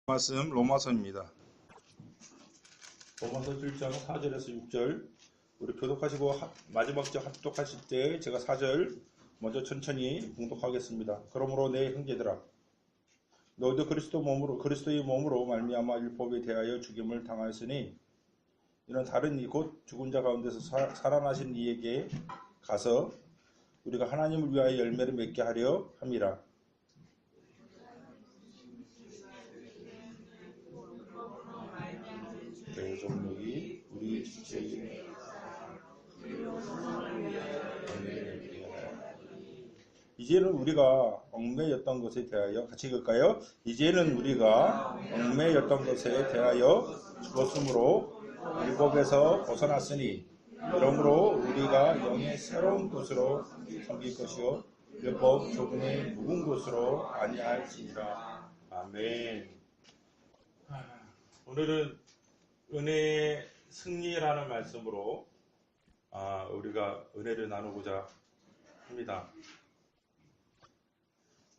말씀 로마서입니다. 로마서 7장 4절에서 6절. 우리 교독하시고 마지막 절 합독하실 때 제가 4절 먼저 천천히 봉독하겠습니다. 그러므로 내 형제들아, 너희도 그리스도의 몸으로 말미암아 율법에 대하여 죽임을 당하였으니 이는 다른 이 곧 죽은 자 가운데서 살아나신 이에게 가서 우리가 하나님을 위하여 열매를 맺게 하려 함이라. 대종력이 우리 지체에 이제는 우리가 얽매였던 것에 대하여 같이 읽을까요? 이제는 우리가 얽매였던 것에 대하여 죽었으므로 율법에서 벗어났으니 그러므로 우리가 영의 새로운 곳으로 섬길 것이요 율법 조금의 묵은 곳으로 아니할지니라. 아멘. 오늘은 은혜의 승리라는 말씀으로 우리가 은혜를 나누고자 합니다.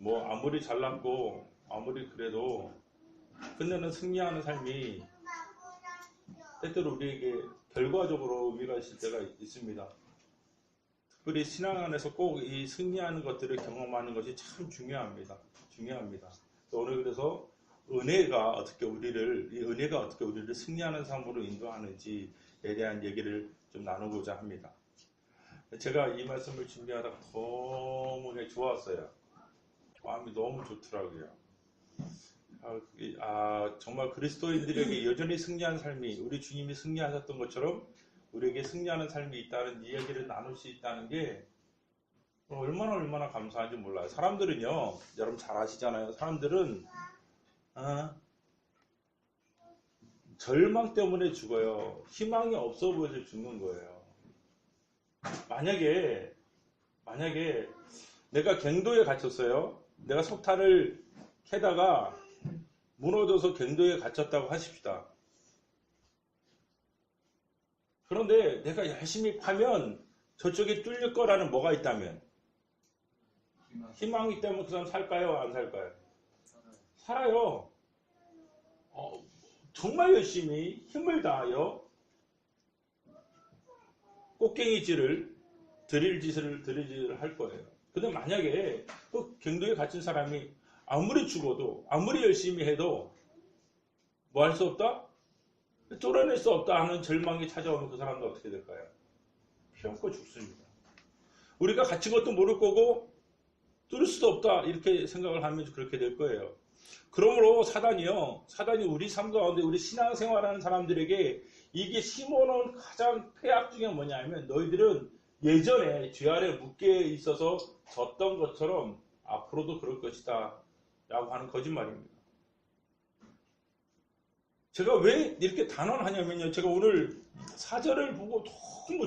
아무리 잘났고 아무리 그래도 끝내는 승리하는 삶이 때때로 우리에게 결과적으로 의미가 있을 때가 있습니다. 특별히 신앙 안에서 꼭 이 승리하는 것들을 경험하는 것이 참 중요합니다. 오늘 그래서 은혜가 어떻게 우리를 승리하는 삶으로 인도하는지에 대한 얘기를 좀 나누고자 합니다. 제가 이 말씀을 준비하다가 너무 좋았어요. 마음이 너무 좋더라고요. 정말 그리스도인들에게 여전히 승리한 삶이, 우리 주님이 승리하셨던 것처럼 우리에게 승리하는 삶이 있다는 이야기를 나눌 수 있다는 게 얼마나 감사한지 몰라요. 사람들은요, 여러분 잘 아시잖아요. 사람들은 절망 때문에 죽어요. 희망이 없어 보여서 죽는 거예요. 만약에 내가 갱도에 갇혔어요. 내가 석탄을 캐다가 무너져서 갱도에 갇혔다고 하십시다. 그런데 내가 열심히 파면 저쪽에 뚫릴 거라는 뭐가 있다면? 희망이 때문에 그 사람 살까요? 안 살까요? 살아요. 정말 열심히 힘을 다하여 꽃갱이질을 드릴 할 거예요. 근데 만약에 그 갱도에 갇힌 사람이 아무리 죽어도 아무리 열심히 해도 뭐 할 수 없다? 뚫어낼 수 없다 하는 절망이 찾아오면 그 사람도 어떻게 될까요? 피없고 죽습니다. 우리가 갇힌 것도 모를 거고 뚫을 수도 없다 이렇게 생각을 하면 그렇게 될 거예요. 그러므로 사단이 우리 삶 가운데 우리 신앙생활하는 사람들에게 이게 심어놓은 가장 폐악 중에 뭐냐면 너희들은 예전에 죄 아래 묶여 있어서 졌던 것처럼 앞으로도 그럴 것이다 라고 하는 거짓말입니다. 제가 왜 이렇게 단언하냐면요, 제가 오늘 사절을 보고 너무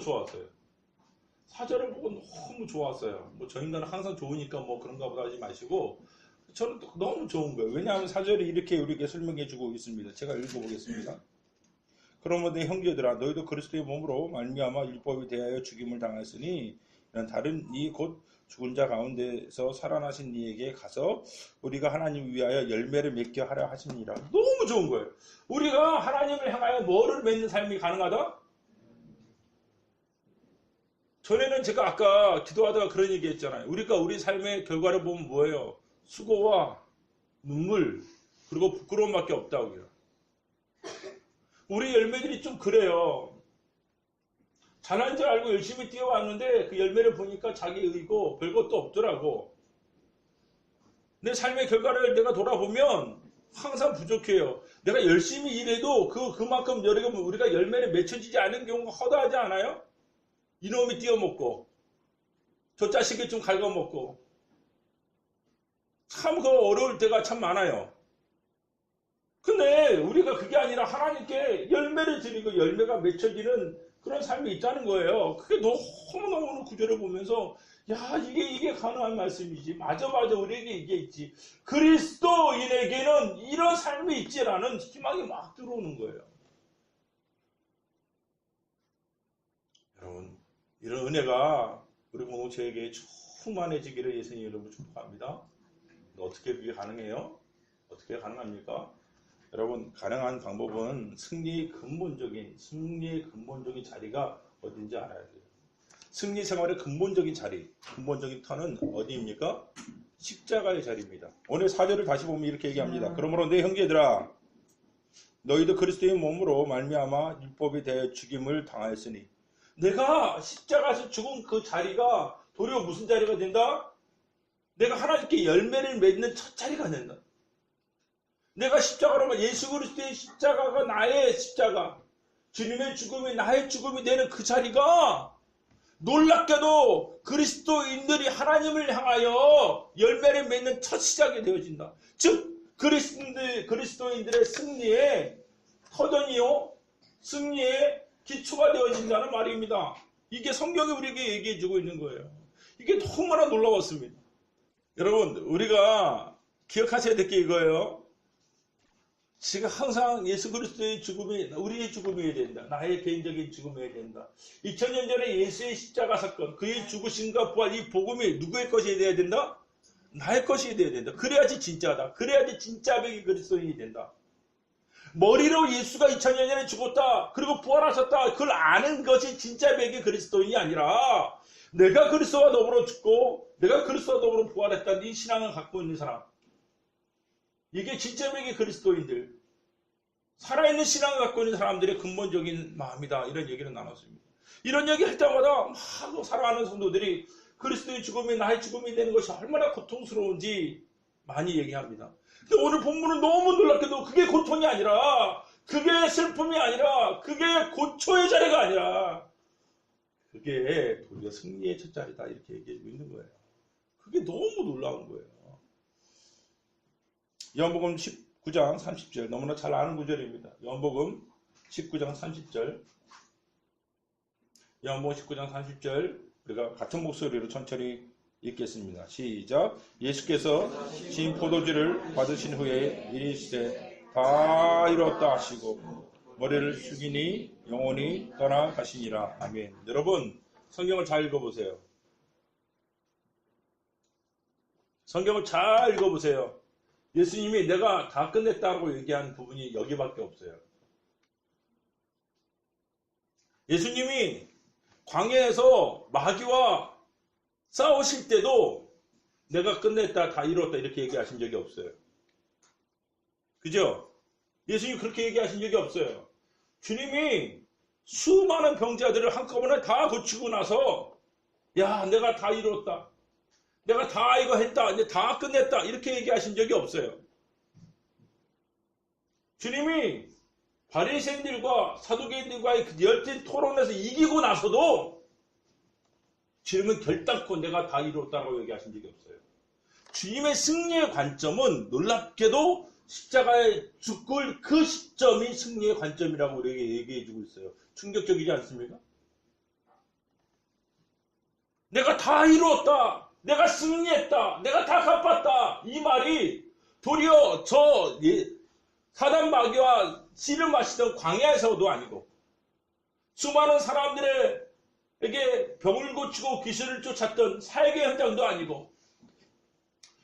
좋았어요. 저 인간은 항상 좋으니까 그런가 보다 하지 마시고 저는 너무 좋은 거예요. 왜냐하면 사절이 이렇게 우리에게 설명해 주고 있습니다. 제가 읽어보겠습니다. 그러므로 내 형제들아, 너희도 그리스도의 몸으로 말미암아 율법에 대하여 죽임을 당하였으니 이는 다른 이 곧 죽은 자 가운데서 살아나신 이에게 가서 우리가 하나님을 위하여 열매를 맺게 하려 하시니라. 너무 좋은 거예요. 우리가 하나님을 향하여 뭐를 맺는 삶이 가능하다? 전에는 제가 아까 기도하다가 그런 얘기 했잖아요. 우리가 우리 삶의 결과를 보면 뭐예요? 수고와 눈물 그리고 부끄러움밖에 없다고요. 우리 열매들이 좀 그래요. 잘난 줄 알고 열심히 뛰어왔는데 그 열매를 보니까 자기의고 별것도 없더라고. 내 삶의 결과를 내가 돌아보면 항상 부족해요. 내가 열심히 일해도 그만큼 우리가 열매를 맺혀지지 않은 경우가 허다하지 않아요? 이놈이 뛰어먹고 저 자식이 좀 갉아먹고 참 어려울 때가 참 많아요. 근데 우리가 그게 아니라 하나님께 열매를 드리고 열매가 맺혀지는 그런 삶이 있다는 거예요. 그게 너무너무 구절을 보면서 이게 가능한 말씀이지. 맞아 우리에게 이게 있지. 그리스도인에게는 이런 삶이 있지라는 희망이 막 들어오는 거예요. 여러분, 이런 은혜가 우리 공동체에게 충만해지기를 예수님 이름으로 축복합니다. 어떻게 그게 가능해요? 어떻게 가능합니까? 여러분, 가능한 방법은 승리의 근본적인 자리가 어딘지 알아야 돼요. 승리 생활의 근본적인 자리, 근본적인 터는 어디입니까? 십자가의 자리입니다. 오늘 4절을 다시 보면 이렇게 얘기합니다. 그러므로 내 형제들아, 너희도 그리스도의 몸으로 말미암아 율법에 대해 죽임을 당하였으니, 내가 십자가에서 죽은 그 자리가 도리어 무슨 자리가 된다? 내가 하나님께 열매를 맺는 첫 자리가 된다. 내가 십자가로 예수 그리스도의 십자가가 나의 십자가, 주님의 죽음이 나의 죽음이 되는 그 자리가 놀랍게도 그리스도인들이 하나님을 향하여 열매를 맺는 첫 시작이 되어진다. 즉 그리스도인들의 승리의 터전이요, 승리의 기초가 되어진다는 말입니다. 이게 성경이 우리에게 얘기해주고 있는 거예요. 이게 너무나 놀라웠습니다. 여러분, 우리가 기억하셔야 될 게 이거예요. 지금 항상 예수 그리스도의 죽음이 우리의 죽음이어야 된다. 나의 개인적인 죽음이어야 된다. 2000년 전에 예수의 십자가 사건, 그의 죽으심과 부활, 이 복음이 누구의 것이 되어야 된다? 나의 것이 되어야 된다. 그래야지 진짜다. 그래야지 진짜 백이 그리스도인이 된다. 머리로 예수가 2000년 전에 죽었다, 그리고 부활하셨다, 그걸 아는 것이 진짜 백이 그리스도인이 아니라, 내가 그리스도와 더불어 죽고 내가 그리스도와 더불어 부활했다는 이 신앙을 갖고 있는 사람, 이게 진짜 백이 그리스도인들, 살아있는 신앙을 갖고 있는 사람들의 근본적인 마음이다. 이런 얘기를 나눴습니다. 이런 얘기 할 때마다 막 살아가는 성도들이 그리스도의 죽음이 나의 죽음이 되는 것이 얼마나 고통스러운지 많이 얘기합니다. 근데 오늘 본문은 너무 놀랍게도 그게 고통이 아니라, 그게 슬픔이 아니라, 그게 고초의 자리가 아니라, 그게 도리어 승리의 첫 자리다. 이렇게 얘기해주고 있는 거예요. 그게 너무 놀라운 거예요. 요한복음 19장 30절, 너무나 잘 아는 구절입니다. 요한복음 19장 30절, 요한복음 19장 30절, 우리가 같은 목소리로 천천히 읽겠습니다. 시작. 예수께서 진 포도주를 받으신 후에 이르시되 다 이루었다 하시고 머리를 숙이니 영혼이 떠나가시니라. 아멘. 여러분, 성경을 잘 읽어보세요. 성경을 잘 읽어보세요. 예수님이 내가 다 끝냈다고 얘기한 부분이 여기밖에 없어요. 예수님이 광야에서 마귀와 싸우실 때도 내가 끝냈다, 다 이뤘다 이렇게 얘기하신 적이 없어요. 그죠? 예수님이 그렇게 얘기하신 적이 없어요. 주님이 수많은 병자들을 한꺼번에 다 고치고 나서, 야, 내가 다 이뤘다, 내가 다 이거 했다, 이제 다 끝냈다 이렇게 얘기하신 적이 없어요. 주님이 바리새인들과 사두개인들과의 그 열띤 토론에서 이기고 나서도 주님은 결단코 내가 다 이뤘다고 얘기하신 적이 없어요. 주님의 승리의 관점은 놀랍게도 십자가에 죽을 그 시점이 승리의 관점이라고 우리에게 얘기해주고 있어요. 충격적이지 않습니까? 내가 다 이루었다, 내가 승리했다, 내가 다 갚았다, 이 말이 도리어 사단 마귀와 씨를 마시던 광야에서도 아니고, 수많은 사람들에게 병을 고치고 귀신을 쫓았던 사역의 현장도 아니고,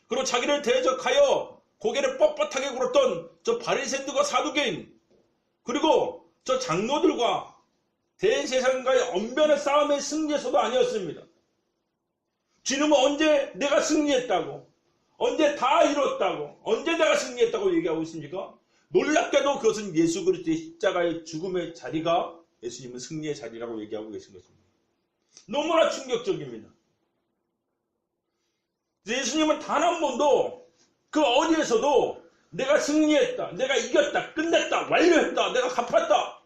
그리고 자기를 대적하여 고개를 뻣뻣하게 굴었던 저 바리새인들과 사두개인, 그리고 저 장로들과 대세상과의 언변의 싸움의 승리에서도 아니었습니다. 주님은 언제 내가 승리했다고, 언제 다 이뤘다고, 언제 내가 승리했다고 얘기하고 있습니까? 놀랍게도 그것은 예수 그리스도의 십자가의 죽음의 자리가 예수님은 승리의 자리라고 얘기하고 계신 것입니다. 너무나 충격적입니다. 예수님은 단 한 번도 그 어디에서도 내가 승리했다, 내가 이겼다, 끝냈다, 완료했다, 내가 갚았다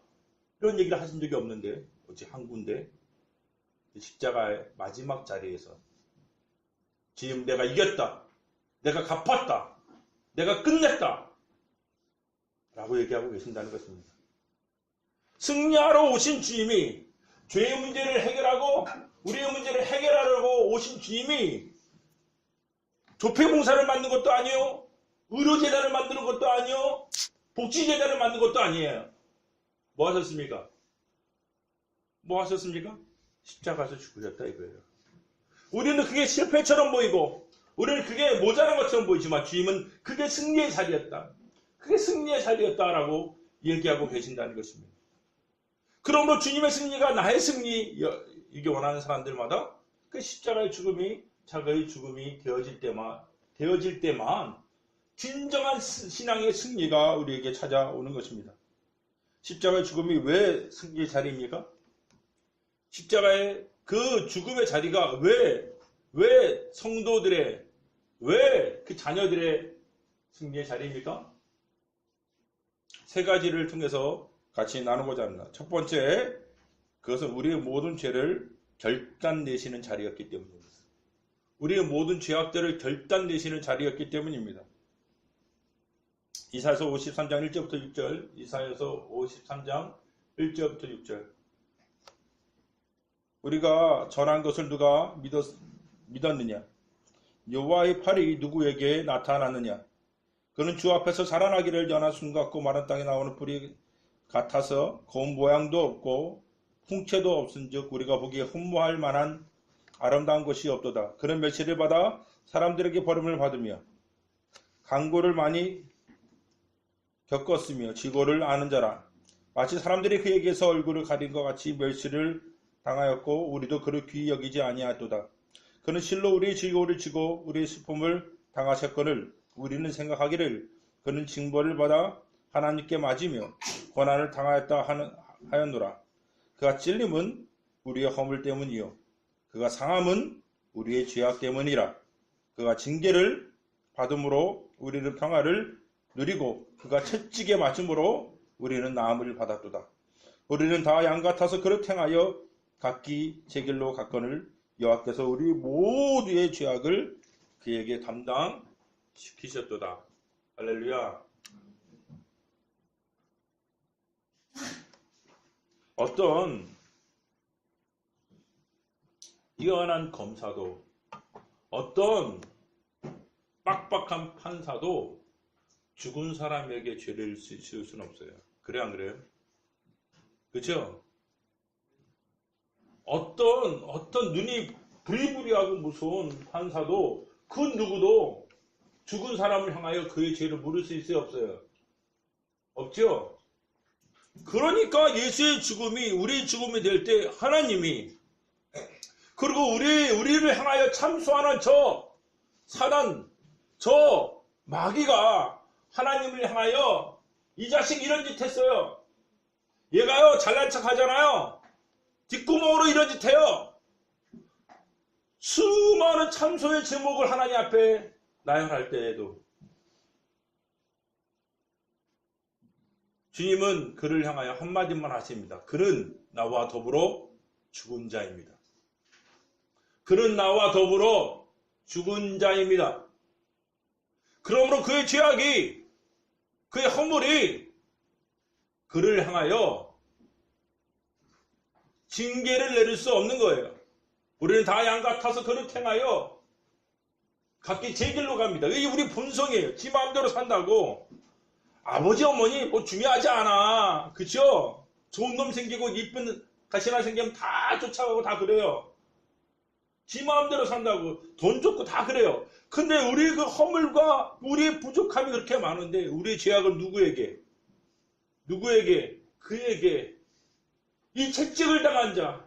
이런 얘기를 하신 적이 없는데, 어찌 한 군데 십자가의 마지막 자리에서 지금 내가 이겼다, 내가 갚았다, 내가 끝냈다 라고 얘기하고 계신다는 것입니다. 승리하러 오신 주님이, 죄의 문제를 해결하고 우리의 문제를 해결하려고 오신 주님이 조폐공사를 만든 것도 아니요, 의료재단을 만드는 것도 아니요, 복지재단을 만든 것도 아니에요. 뭐 하셨습니까? 뭐 하셨습니까? 십자가에서 죽으셨다 이거예요. 우리는 그게 실패처럼 보이고, 우리는 그게 모자란 것처럼 보이지만 주님은 그게 승리의 자리였다, 그게 승리의 자리였다라고 얘기하고 계신다는 것입니다. 그러므로 주님의 승리가 나의 승리, 이게 원하는 사람들마다 그 십자가의 죽음이 자기의 죽음이 되어질 때만 진정한 신앙의 승리가 우리에게 찾아오는 것입니다. 십자가의 죽음이 왜 승리의 자리입니까? 십자가의 그 죽음의 자리가 왜 성도들의, 왜 그 자녀들의 승리의 자리입니까? 세 가지를 통해서 같이 나누고자 합니다. 첫 번째, 그것은 우리의 모든 죄를 결단내시는 자리였기 때문입니다. 우리의 모든 죄악들을 결단내시는 자리였기 때문입니다. 이사야서 53장 1절부터 6절, 이사야서 53장 1절부터 6절. 우리가 전한 것을 누가 믿었느냐? 여호와의 팔이 누구에게 나타났느냐? 그는 주 앞에서 자라나기를 연한 순 같고 마른 땅에 나오는 뿌리 같아서 고운 모양도 없고 풍채도 없은즉 우리가 보기에 흠모할 만한 아름다운 것이 없도다. 그는 멸시를 받아 사람들에게 버림을 받으며 강고를 많이 겪었으며 지고를 아는 자라. 마치 사람들이 그에게서 얼굴을 가린 것 같이 멸시를 당하였고 우리도 그를 귀히 여기지 아니하였도다. 그는 실로 우리의 지고를 지고 우리의 슬픔을 당하셨거늘 우리는 생각하기를 그는 징벌을 받아 하나님께 맞으며 고난을 당하였다 하였노라. 그가 찔림은 우리의 허물 때문이요 그가 상함은 우리의 죄악 때문이라. 그가 징계를 받음으로 우리는 평화를 누리고 그가 채찍에 맞음으로 우리는 나음을 받았도다. 우리는 다 양 같아서 그릇 행하여 각기 제 길로 갔거늘 여호와께서 우리 모두의 죄악을 그에게 담당시키셨도다. 할렐루야. 어떤 이완한 검사도, 어떤 빡빡한 판사도 죽은 사람에게 죄를 지을 수는 없어요. 그래 안 그래요? 그렇죠? 어떤 눈이 부리부리하고 무서운 판사도 그 누구도 죽은 사람을 향하여 그의 죄를 물을 수 있어요? 없어요? 없죠? 그러니까 예수의 죽음이 우리의 죽음이 될 때 하나님이, 그리고 우리를 향하여 참소하는 저 사단, 저 마귀가 하나님을 향하여 이 자식 이런 짓 했어요. 얘가요 잘난 척 하잖아요. 뒷구멍으로 이런 짓 해요. 수많은 참소의 제목을 하나님 앞에 나열할 때에도 주님은 그를 향하여 한마디만 하십니다. 그는 나와 더불어 죽은 자입니다. 그는 나와 더불어 죽은 자입니다. 그러므로 그의 죄악이, 그의 허물이 그를 향하여 징계를 내릴 수 없는 거예요. 우리는 다 양 같아서 그를 행하여 각기 제 길로 갑니다. 이게 우리 본성이에요. 지 마음대로 산다고. 아버지 어머니 뭐 중요하지 않아. 그쵸? 좋은 놈 생기고 이쁜 가시나 생기면 다 쫓아가고 다 그래요. 지 마음대로 산다고. 돈 좋고 다 그래요. 근데 우리 그 허물과 우리의 부족함이 그렇게 많은데 우리의 죄악을 누구에게? 그에게. 이 채찍을 당한 자,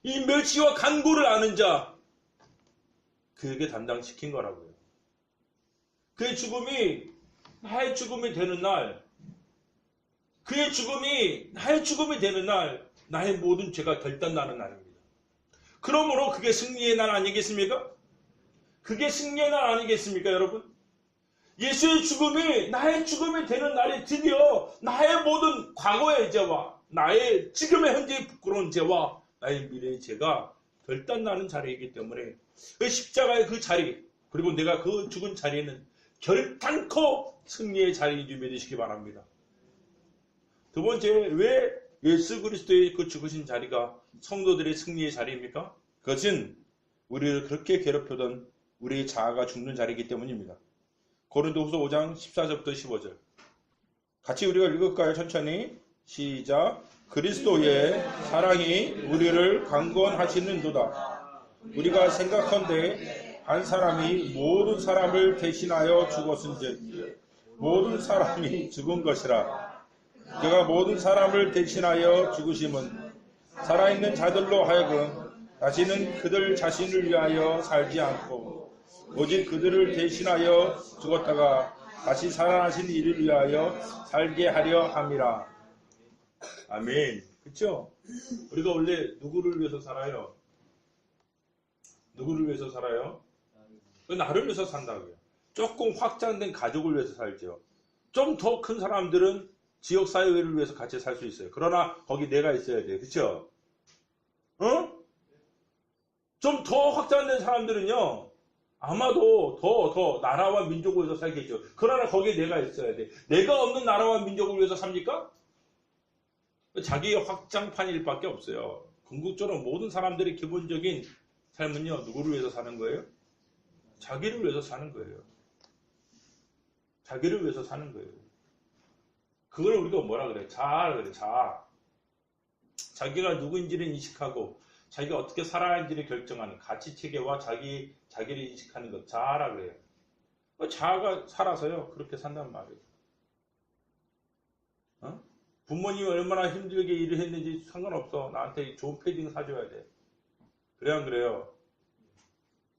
이 멸시와 간고를 아는 자, 그에게 담당시킨 거라고요. 그의 죽음이 나의 죽음이 되는 날, 그의 죽음이 나의 죽음이 되는 날, 나의 모든 죄가 결단나는 날입니다. 그러므로 그게 승리의 날 아니겠습니까? 그게 승리의 날 아니겠습니까, 여러분? 예수의 죽음이 나의 죽음이 되는 날이 드디어 나의 모든 과거의 죄와 나의 지금의 현재의 부끄러운 죄와 나의 미래의 죄가 결단나는 자리이기 때문에 그 십자가의 그 자리, 그리고 내가 그 죽은 자리에는 결단코 승리의 자리인 줄 믿으시기 바랍니다. 두 번째, 왜 예수 그리스도의 그 죽으신 자리가 성도들의 승리의 자리입니까? 그것은 우리를 그렇게 괴롭히던 우리의 자아가 죽는 자리이기 때문입니다. 고린도후서 5장 14절부터 15절. 같이 우리가 읽을까요? 천천히. 시작. 그리스도의 사랑이 우리를 강권하시는도다. 우리가 생각컨대 한 사람이 모든 사람을 대신하여 죽었은즉 모든 사람이 죽은 것이라. 그가 모든 사람을 대신하여 죽으심은 살아있는 자들로 하여금 다시는 그들 자신을 위하여 살지 않고 오직 그들을 대신하여 죽었다가 다시 살아나신 이를 위하여 살게 하려 함이라. 아멘. 그렇죠? 우리가 원래 누구를 위해서 살아요? 누구를 위해서 살아요? 나를 위해서 산다고요. 조금 확장된 가족을 위해서 살죠. 좀 더 큰 사람들은 지역사회를 위해서 같이 살 수 있어요. 그러나 거기 내가 있어야 돼요. 그렇죠? 좀 더 확장된 사람들은요. 아마도 더 나라와 민족을 위해서 살겠죠. 그러나 거기에 내가 있어야 돼. 내가 없는 나라와 민족을 위해서 삽니까? 자기의 확장판일 밖에 없어요. 궁극적으로 모든 사람들의 기본적인 삶은요. 누구를 위해서 사는 거예요? 자기를 위해서 사는 거예요. 자기를 위해서 사는 거예요. 그걸 우리가 뭐라 그래? 자아라 그래. 자아. 자기가 누구인지를 인식하고 자기가 어떻게 살아야 하는지를 결정하는 가치체계와 자기를 인식하는 것. 자아라 그래요. 자아가 살아서요. 그렇게 산단 말이에요. 부모님이 얼마나 힘들게 일을 했는지 상관없어. 나한테 좋은 패딩 사줘야 돼. 그래 안 그래요?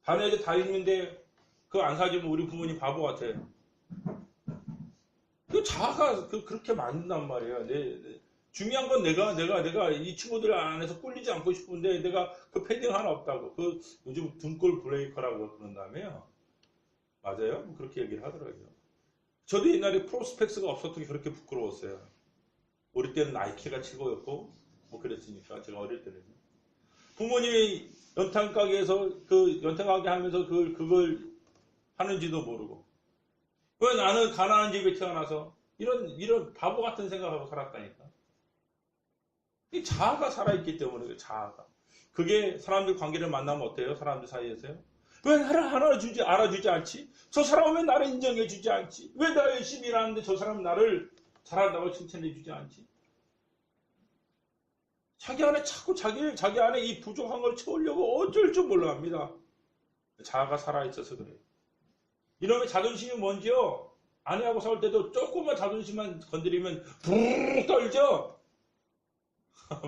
다른 애들 다 있는데 그거 안 사주면 우리 부모님 바보 같아. 그 자아가 그렇게 만든단 말이에요. 중요한 건 내가 이 친구들 안에서 꿀리지 않고 싶은데 내가 그 패딩 하나 없다고. 그 요즘 등골 브레이커라고 그런다며요. 맞아요? 그렇게 얘기를 하더라고요. 저도 옛날에 프로스펙스가 없었던 게 그렇게 부끄러웠어요. 우리 때는 나이키가 최고였고 뭐 그랬으니까 제가 어릴 때는 부모님이 연탄 가게에서 그 연탄 가게 하면서 그걸 하는지도 모르고 왜 나는 가난한 집에 태어나서 이런 바보 같은 생각하고 살았다니까. 이 자아가 살아있기 때문에 그 자아가 그게 사람들 관계를 만나면 어때요? 사람들 사이에서요? 왜 나를 알아주지 않지? 저 사람은 왜 나를 인정해주지 않지? 왜 내가 열심히 일하는데 저 사람은 나를 잘한다고 칭찬해주지 않지? 자기 안에 자꾸 자기 안에 이 부족한 걸 채우려고 어쩔 줄 몰라 합니다. 자아가 살아있어서 그래요. 이놈의 자존심이 뭔지요? 아내하고 싸울 때도 조금만 자존심만 건드리면 부르르 떨죠?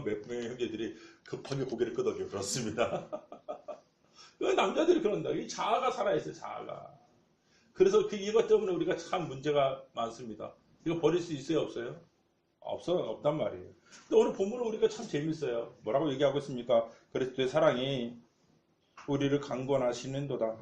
몇 명의 형제들이 급하게 고개를 끄덕여 그렇습니다. 남자들이 그런다. 이 자아가 살아있어요. 자아가. 그래서 이것 때문에 우리가 참 문제가 많습니다. 이거 버릴 수 있어요? 없어요? 없단 말이에요. 근데 오늘 본문은 우리가 참 재밌어요. 뭐라고 얘기하고 있습니까? 그리스도의 사랑이 우리를 강권하시는도다.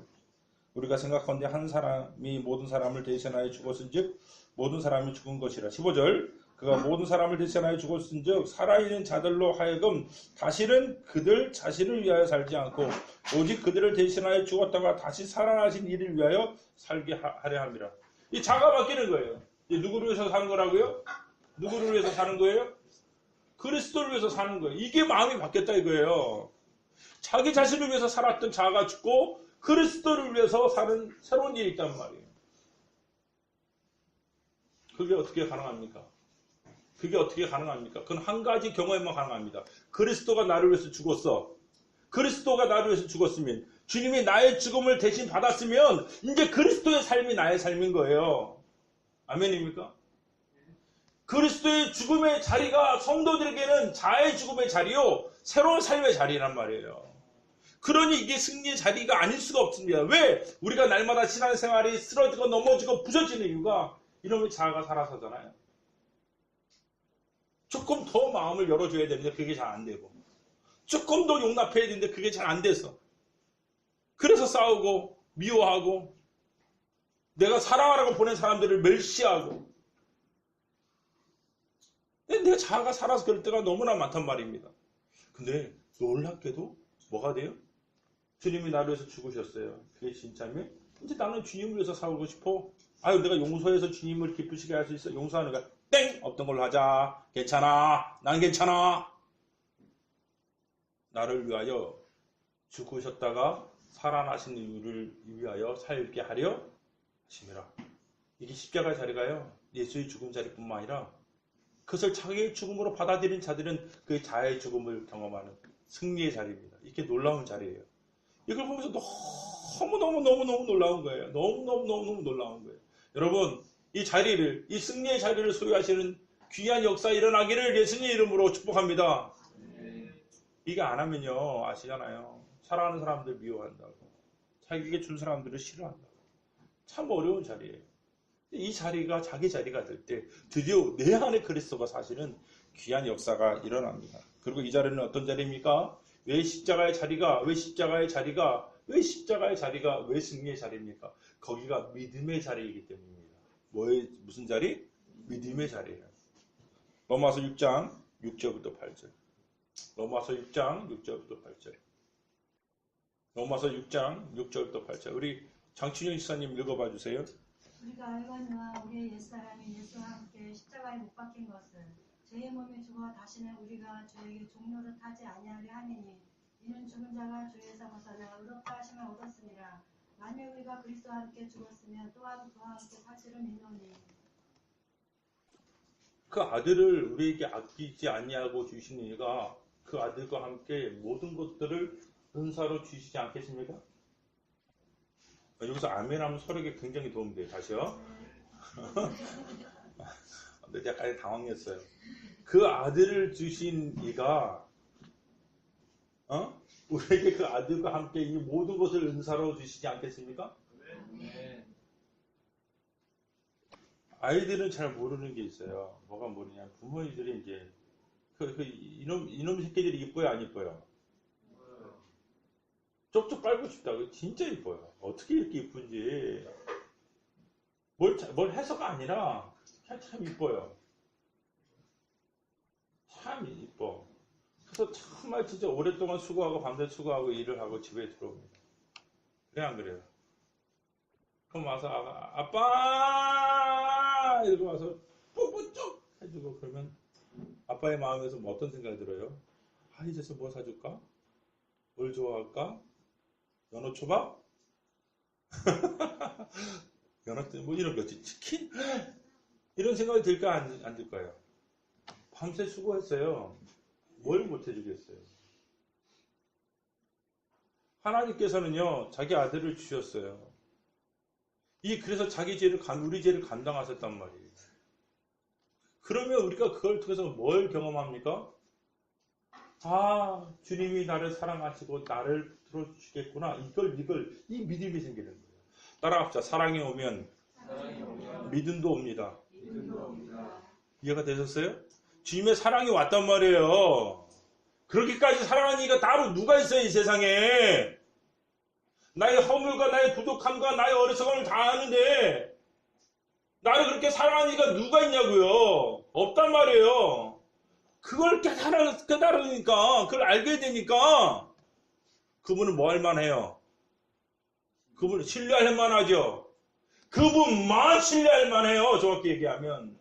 우리가 생각하는데 한 사람이 모든 사람을 대신하여 죽었은즉 모든 사람이 죽은 것이라. 15절 그가 모든 사람을 대신하여 죽었은즉 살아있는 자들로 하여금 다시는 그들 자신을 위하여 살지 않고 오직 그들을 대신하여 죽었다가 다시 살아나신 이를 위하여 살게 하려 함이라. 이 자가 바뀌는 거예요. 누구를 위해서 사는 거라고요? 누구를 위해서 사는 거예요? 그리스도를 위해서 사는 거예요. 이게 마음이 바뀌었다 이거예요. 자기 자신을 위해서 살았던 자아가 죽고 그리스도를 위해서 사는 새로운 일이 있단 말이에요. 그게 어떻게 가능합니까? 그건 한 가지 경우에만 가능합니다. 그리스도가 나를 위해서 죽었어. 그리스도가 나를 위해서 죽었으면 주님이 나의 죽음을 대신 받았으면 이제 그리스도의 삶이 나의 삶인 거예요. 아멘입니까? 그리스도의 죽음의 자리가 성도들에게는 자아의 죽음의 자리요 새로운 삶의 자리란 말이에요. 그러니 이게 승리의 자리가 아닐 수가 없습니다. 왜? 우리가 날마다 신앙생활이 쓰러지고 넘어지고 부서지는 이유가 이놈의 자아가 살아서잖아요. 조금 더 마음을 열어줘야 되는데 그게 잘 안 되고 조금 더 용납해야 되는데 그게 잘 안 돼서 그래서 싸우고 미워하고 내가 사랑하라고 보낸 사람들을 멸시하고 내가 자아가 살아서 그럴 때가 너무나 많단 말입니다. 근데 놀랍게도 뭐가 돼요? 주님이 나를 위해서 죽으셨어요. 그게 진짜면 이제 나는 주님을 위해서 살고 싶어. 아유 내가 용서해서 주님을 기쁘시게 할 수 있어. 용서하는 거야. 땡! 없던 걸로 하자. 괜찮아. 난 괜찮아. 나를 위하여 죽으셨다가 살아나신 이유를 위하여 살게 하려 하심이라. 이게 십자가의 자리가요. 예수의 죽음 자리뿐만 아니라 그것을 자기의 죽음으로 받아들인 자들은 그 자아의 죽음을 경험하는 승리의 자리입니다. 이게 놀라운 자리예요. 이걸 보면서 너무너무 놀라운 거예요. 너무너무 놀라운 거예요. 여러분 이 자리를, 이 승리의 자리를 소유하시는 귀한 역사 일어나기를 예수님 이름으로 축복합니다. 이게 안 하면요, 아시잖아요. 사랑하는 사람들 미워한다고, 자기에게 준 사람들을 싫어한다고. 참 어려운 자리예요. 이 자리가 자기 자리가 될 때 드디어 내 안에 그리스도가 사실은 귀한 역사가 일어납니다. 그리고 이 자리는 어떤 자리입니까? 왜 십자가의 자리가, 왜 십자가의 자리가, 왜 십자가의 자리가, 왜 승리의 자리입니까? 거기가 믿음의 자리이기 때문입니다. 무슨 자리? 믿음의 자리예요. 로마서 6장 6절부터 8절. 로마서 6장 6절부터 8절. 로마서 6장 6절부터 8절. 우리 장춘영 지사님 읽어봐 주세요. 우리가 알거니와 우리의 옛사람이 예수와 함께 십자가에 못 박힌 것을 죄의 몸에 죽어 다시는 우리가 죄에게 종로를 타지 아니하려 하느니 이는 죽은 자가 죄에서 벗어나 의롭다 하심을 얻었으니라. 만일 우리가 그리스도와 함께 죽었으면 또한 그와 함께 사실을 믿노니 그 아들을 우리에게 아끼지 아니하고 주신 이가 그 아들과 함께 모든 것들을 은사로 주시지 않겠습니까? 여기서 아멘하면 서로에게 굉장히 도움이 돼요. 다시요. 근데 약간 당황했어요. 그 아들을 주신 이가 우리에게 그 아들과 함께 이 모든 것을 은사로 주시지 않겠습니까? 아이들은 잘 모르는 게 있어요. 뭐가 모르냐? 부모님들이 이제 이놈 새끼들이 이뻐요, 안 이뻐요? 쪽쪽 빨고 싶다. 진짜 이뻐요. 어떻게 이렇게 이쁜지. 뭘 해서가 아니라 그냥 참 이뻐요. 참 이뻐. 그래서 정말 진짜 오랫동안 수고하고 밤새 수고하고 일을 하고 집에 들어옵니다. 그래 안 그래요? 그럼 와서 아빠 이러고 와서 뽀뽀쭉 해주고 그러면 아빠의 마음에서 뭐 어떤 생각이 들어요? 아 이제서 뭐 사줄까? 뭘 좋아할까? 연어초밥? 연어초밥 뭐 이런 거지. 치킨? 이런 생각이 들까 안 들까요? 밤새 수고했어요. 뭘 못 해주겠어요. 하나님께서는요 자기 아들을 주셨어요. 그래서 자기 죄를 우리 죄를 감당하셨단 말이에요. 그러면 우리가 그걸 통해서 뭘 경험합니까? 아 주님이 나를 사랑하시고 나를 들어주시겠구나. 이 믿음이 생기는 거예요. 따라합시다. 사랑이 오면 믿음도 옵니다. 이해가 되셨어요? 주님의 사랑이 왔단 말이에요. 그렇게까지 사랑하는 이가 따로 누가 있어요 이 세상에. 나의 허물과 나의 부족함과 나의 어리석음을 다 아는데 나를 그렇게 사랑하는 이가 누가 있냐고요. 없단 말이에요. 그걸 깨달으니까 그걸 알게 되니까 그분은 뭐 할만해요? 그분은 신뢰할 만하죠. 그분만 신뢰할 만해요. 정확히 얘기하면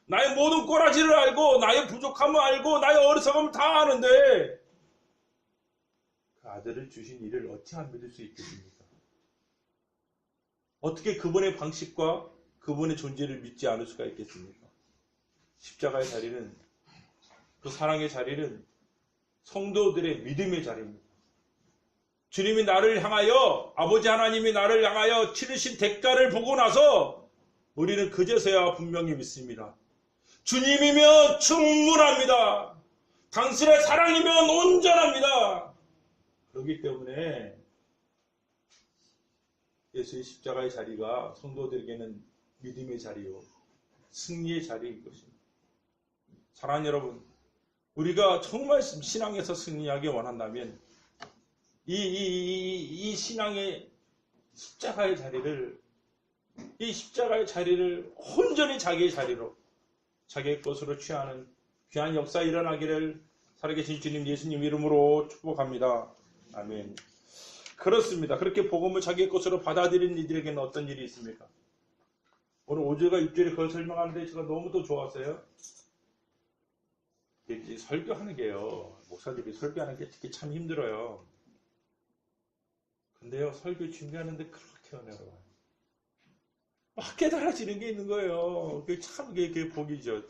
나의 모든 꼬라지를 알고 나의 부족함을 알고 나의 어리석음을 다 아는데 그 아들을 주신 이를 어찌 안 믿을 수 있겠습니까? 어떻게 그분의 방식과 그분의 존재를 믿지 않을 수가 있겠습니까? 십자가의 자리는 그 사랑의 자리는 성도들의 믿음의 자리입니다. 주님이 나를 향하여 아버지 하나님이 나를 향하여 치르신 대가를 보고 나서 우리는 그제서야 분명히 믿습니다. 주님이면 충분합니다. 당신의 사랑이면 온전합니다. 그렇기 때문에 예수의 십자가의 자리가 성도들에게는 믿음의 자리요 승리의 자리인 것입니다. 사랑하는 여러분, 우리가 정말 신앙에서 승리하기 원한다면 이 신앙의 십자가의 자리를 온전히 자기의 자리로 자기의 것으로 취하는 귀한 역사 일어나기를 살아계신 주님 예수님 이름으로 축복합니다. 아멘. 그렇습니다. 그렇게 복음을 자기의 것으로 받아들이는 이들에게는 어떤 일이 있습니까? 오늘 5절과 6절에 그걸 설명하는데 제가 너무도 좋았어요. 설교하는 게요. 목사들이 설교하는 게 특히 참 힘들어요. 근데요, 설교 준비하는데 그렇게 은혜로워요. 막 깨달아지는 게 있는 거예요. 그게 참 그게 복이죠.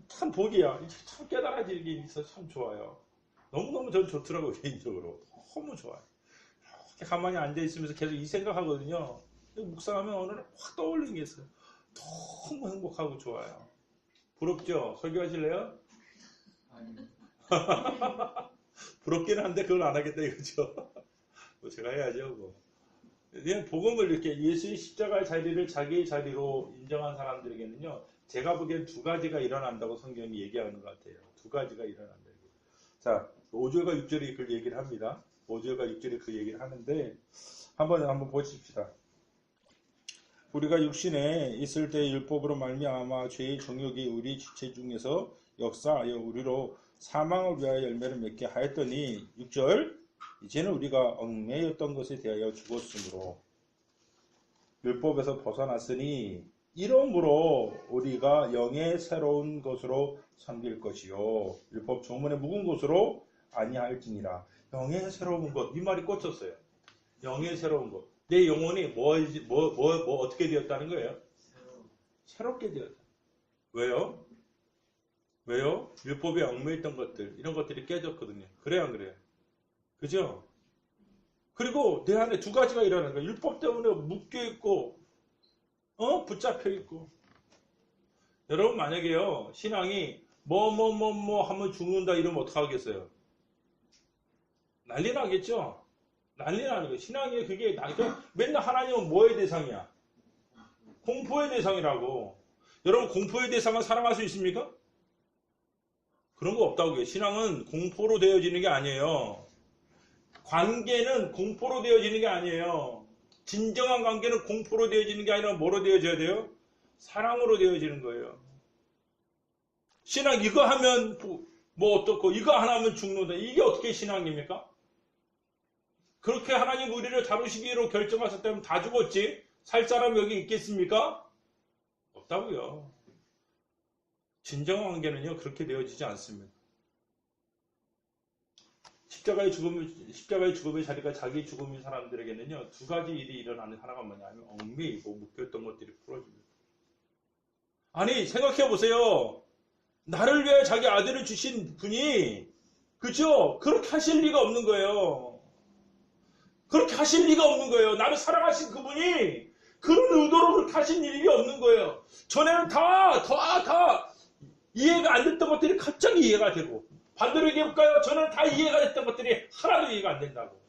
참 복이야. 참 깨달아지는 게 있어서 참 좋아요. 너무너무 전 좋더라고요, 개인적으로. 너무 좋아요. 이렇게 가만히 앉아있으면서 계속 이 생각하거든요. 묵상하면 어느 날 확 떠올리는 게 있어요. 너무 행복하고 좋아요. 부럽죠? 설교하실래요? 아니, 부럽기는 한데 그걸 안 하겠다 이거죠. 뭐 제가 해야죠. 뭐. 그냥 복음을 이렇게 예수의 십자가의 자리를 자기의 자리로 인정한 사람들에게는요, 제가 보기엔 두 가지가 일어난다고 성경이 얘기하는 것 같아요. 두 가지가 일어난다. 자, 5절과 6절이 그 얘기를 합니다. 5절과 6절이 그 얘기를 하는데 한번 보십시다. 우리가 육신에 있을 때 율법으로 말미암아 죄의 정욕이 우리 지체 중에서 역사하여 우리로 사망을 위하여 열매를 맺게 하였더니 6절 이제는 우리가 얽매였던 것에 대하여 죽었으므로 율법에서 벗어났으니 이러므로 우리가 영의 새로운 것으로 섬길 것이요 율법 조문의 묵은 것으로 아니할지니라. 영의 새로운 것, 이 말이 꽂혔어요. 영의 새로운 것. 내 영혼이 어떻게 되었다는 거예요? 새롭게 되었다. 왜요? 왜요? 율법에 얽매였던 것들, 이런 것들이 깨졌거든요. 그래요, 안 그래요? 그죠? 그리고 내 안에 두 가지가 일어나는 거예요. 율법 때문에 묶여있고, 붙잡혀있고. 여러분, 만약에요, 신앙이 하면 죽는다 이러면 어떡하겠어요? 난리 나겠죠? 난리 나는 거예요. 신앙이 그게, 맨날 하나님은 뭐의 대상이야? 공포의 대상이라고. 여러분, 공포의 대상을 사랑할 수 있습니까? 그런 거 없다고요. 신앙은 공포로 되어지는 게 아니에요. 관계는 공포로 되어지는 게 아니에요. 진정한 관계는 공포로 되어지는 게 아니라 뭐로 되어져야 돼요? 사랑으로 되어지는 거예요. 신앙 이거 하면 뭐 어떻고 이거 하나 하면 죽는다. 이게 어떻게 신앙입니까? 그렇게 하나님 우리를 다루시기로 결정하셨다면 다 죽었지? 살 사람 여기 있겠습니까? 없다고요. 진정한 관계는요 그렇게 되어지지 않습니다. 십자가의 죽음의 자리가 자기 죽음인 사람들에게는요 두 가지 일이 일어나는 하나가 뭐냐면 얽매이고 묶였던 것들이 풀어집니다. 아니 생각해 보세요. 나를 위해 자기 아들을 주신 분이 그죠? 그렇게 하실 리가 없는 거예요. 그렇게 하실 리가 없는 거예요. 나를 사랑하신 그분이 그런 의도로 그렇게 하신 일이 없는 거예요. 전에는 다 이해가 안 됐던 것들이 갑자기 이해가 되고 반대로 얘기해볼까요? 저는 다 이해가 됐던 것들이 하나도 이해가 안 된다고.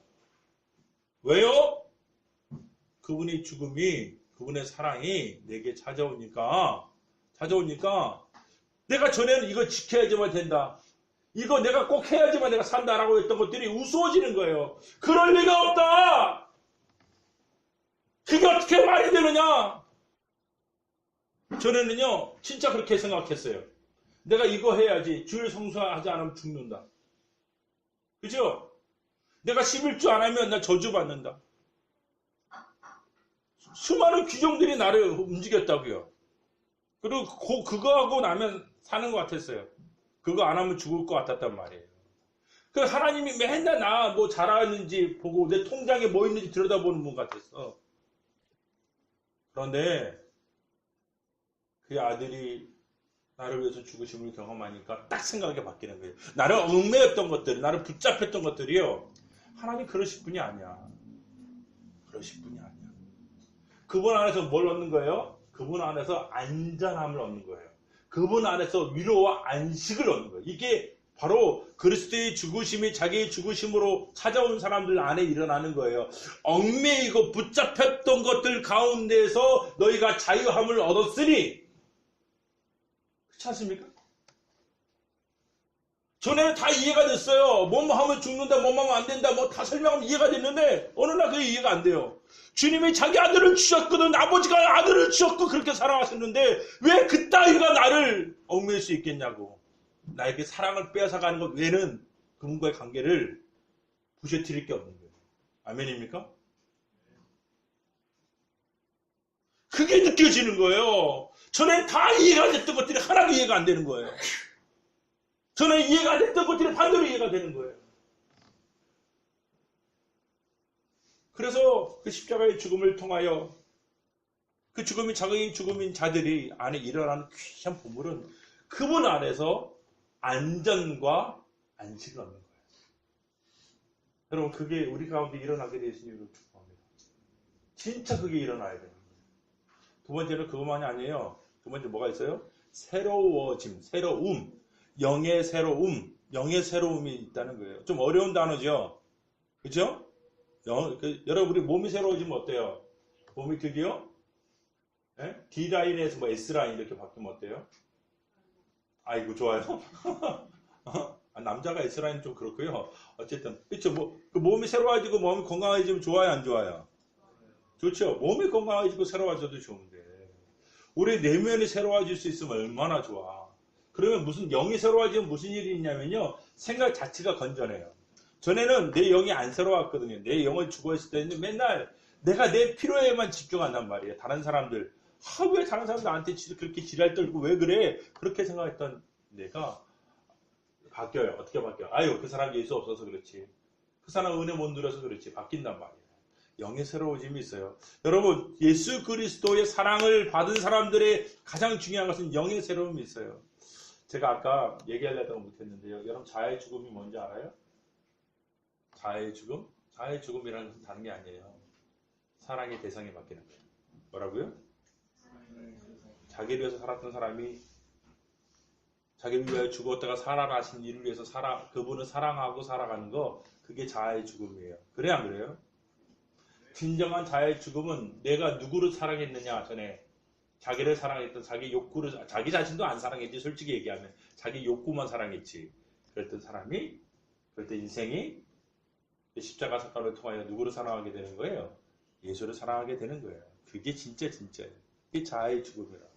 왜요? 그분의 죽음이, 그분의 사랑이 내게 찾아오니까 내가 전에는 이거 지켜야지만 된다. 이거 내가 꼭 해야지만 내가 산다라고 했던 것들이 우스워지는 거예요. 그럴 리가 없다! 그게 어떻게 말이 되느냐? 전에는요, 진짜 그렇게 생각했어요. 내가 이거 해야지. 주일 성수하지 않으면 죽는다. 그죠? 내가 11주 안 하면 나 저주받는다. 수많은 규정들이 나를 움직였다고요. 그리고 그거 하고 나면 사는 것 같았어요. 그거 안 하면 죽을 것 같았단 말이에요. 그 하나님이 맨날 나 뭐 잘하는지 보고 내 통장에 뭐 있는지 들여다보는 분 같았어. 그런데 그 아들이 나를 위해서 죽으심을 경험하니까 딱 생각이 바뀌는 거예요. 나를 얽매였던 것들, 나를 붙잡혔던 것들이요. 하나님 그러실 분이 아니야. 그러실 분이 아니야. 그분 안에서 뭘 얻는 거예요? 그분 안에서 안전함을 얻는 거예요. 그분 안에서 위로와 안식을 얻는 거예요. 이게 바로 그리스도의 죽으심이 자기의 죽으심으로 찾아온 사람들 안에 일어나는 거예요. 얽매이고 붙잡혔던 것들 가운데서 너희가 자유함을 얻었으니 그렇지 않습니까? 전에는 다 이해가 됐어요. 뭐뭐 하면 죽는다, 뭐뭐 하면 안 된다, 뭐 다 설명하면 이해가 됐는데 어느 날 그게 이해가 안 돼요. 주님이 자기 아들을 주셨거든. 아버지가 아들을 주셨고 그렇게 사랑하셨는데 왜 그따위가 나를 얽매일 수 있겠냐고. 나에게 사랑을 빼앗아가는 것 외에는 그분과의 관계를 부셔뜨릴 게 없는 거예요. 아멘입니까? 그게 느껴지는 거예요. 전에 다 이해가 됐던 것들이 하나도 이해가 안 되는 거예요. 전에 이해가 됐던 것들이 반대로 이해가 되는 거예요. 그래서 그 십자가의 죽음을 통하여 그 죽음이 자기 죽음인 자들이 안에 일어나는 귀한 보물은 그분 안에서 안전과 안식을 얻는 거예요. 여러분 그게 우리 가운데 일어나게 되신 이유를 축복합니다. 진짜 그게 일어나야 돼요. 두 번째는 그것만이 아니에요. 두 번째 뭐가 있어요? 새로워짐, 새로움, 영의 새로움, 영의 새로움이 있다는 거예요. 좀 어려운 단어죠? 그죠? 여러분, 우리 몸이 새로워지면 어때요? 몸이 드디어 D라인에서 뭐 S라인 이렇게 바뀌면 어때요? 아이고, 좋아요. 남자가 S라인 좀 그렇고요. 어쨌든, 그쵸. 그 몸이 새로워지고 몸이 건강해지면 좋아요, 안 좋아요? 좋죠. 몸이 건강해지고 새로워져도 좋은데. 우리 내면이 새로워질 수 있으면 얼마나 좋아. 그러면 무슨 영이 새로워지면 무슨 일이 있냐면요. 생각 자체가 건전해요. 전에는 내 영이 안 새로웠거든요. 내 영을 죽어있을 때는 맨날 내가 내 필요에만 집중한단 말이에요. 다른 사람들. 왜 다른 사람들 나한테 그렇게 지랄 떨고 왜 그래? 그렇게 생각했던 내가 바뀌어요. 어떻게 바뀌어요? 아유, 그 사람 예수 없어서 그렇지. 그 사람 은혜 못 누려서 그렇지. 바뀐단 말이에요. 영의 새로워짐이 있어요. 여러분, 예수 그리스도의 사랑을 받은 사람들의 가장 중요한 것은 영의 새로움이 있어요. 제가 아까 얘기하려다가 못했는데요. 여러분, 자아의 죽음이 뭔지 알아요? 자아의 죽음? 자아의 죽음이라는 것은 다른 게 아니에요. 사랑의 대상이 바뀌는 거예요. 뭐라고요? 자기를 위해서 살았던 사람이 자기를 위하여 죽었다가 살아가신 이를 위해서 그분을 사랑하고 살아가는 거, 그게 자아의 죽음이에요. 그래, 안 그래요? 진정한 자아의 죽음은 내가 누구를 사랑했느냐 전에 자기를 사랑했던 자기 욕구를, 자기 자신도 안 사랑했지. 솔직히 얘기하면 자기 욕구만 사랑했지. 그랬던 사람이, 그랬던 인생이 십자가 사건을 통하여 누구를 사랑하게 되는 거예요? 예수를 사랑하게 되는 거예요. 그게 진짜예요. 그게 자아의 죽음이라고.